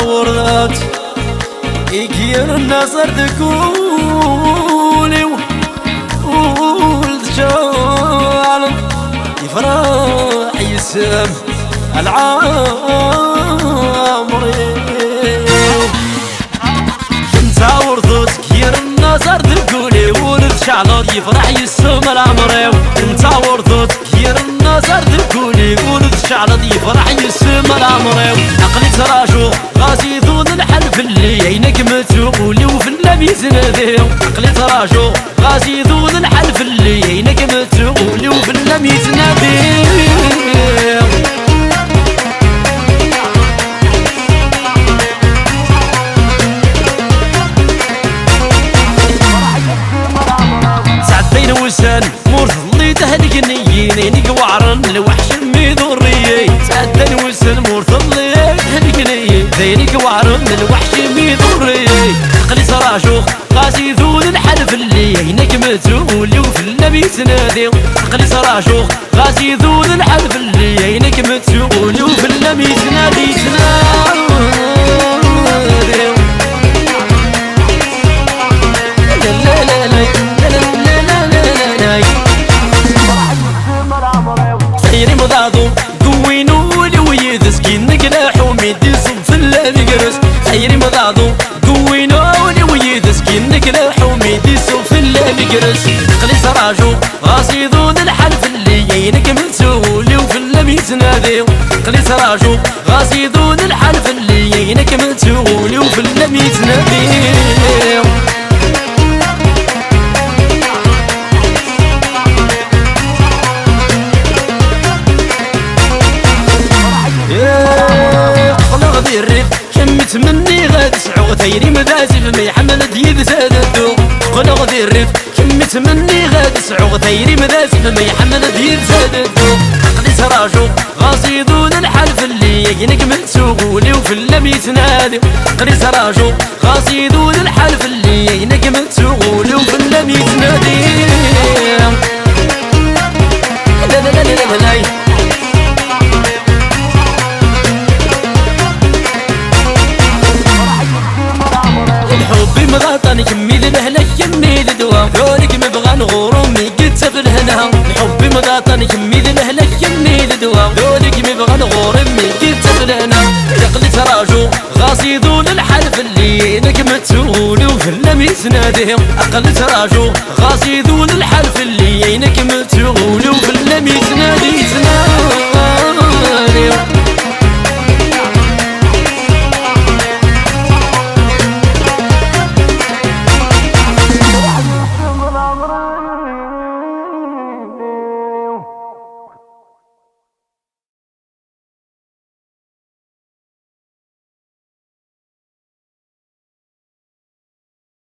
ورات يكير النصر تقولي والجال يفرح يسم العمر انت ورثت كير النصر تقولي والجال يفرح يسم العمر انت ورثت كير النصر تقولي والجال يفرح يسم العمر عقلي تراجو غازي ذون الحلف اللي عينك متقولي وفي النبي تنادي عقلي تراجو غازي ذون الحلف اللي عينك متقولي وفي النبي تنادي ساعتين وسان مرثلي تهلكني عينيك وعرن الوحش ميدوري ساعتين وسان مرثلي تهلكني عينيك وعرن الوحش ميدوري عقلي سراجوخ قاسي ذون الحلف اللي عينك متقولي وفي النبي تنادي عقلي سراجوخ قاسي ذون الحلف اللي عينك متقولي وفي النبي تنادي سيري مضاضو قوينو لي ويد سكينك لاحو ميدي صب في اللي قرس سيري مضاضو قوينو لي ويد سكينك لاحو ميدي صب في اللي قرس عقلي سراجو غاسي ذون الحلف اللي عينك متقولي وفي اللي تنادي عقلي سراجو غاسي ذون الحلف اللي عينك متقولي وفي اللي تنادي الريف شمت مني غاد سعو ثيري مذازف مي حمل ديد سادتو قلغ ذي الريف شمت مني غاد سعو ثيري مذازف مي حمل ديد سادتو عقلي سراجو غاصي ذون الحلف اللي يقنك متسوقولي وفي اللي تنادي عقلي سراجو غاصي ذون الحلف اللي يقنك متسوقولي وفي اللي تنادي لا لا لا لا لا لا حبي مغاطني كميل الهلا كميل الدوا ذولك مبغى نغور امي قد في الهنا حبي مغاطني كميل الهلا كميل الدوا ذولك مبغى نغور امي قد في الهنا عقلي تراجو غاصي ذون الحلف اللي انك متقولي وفي اللي تنادي عقلي تراجو غاصي ذون الحلف اللي انك متقولي وفي اللي تنادي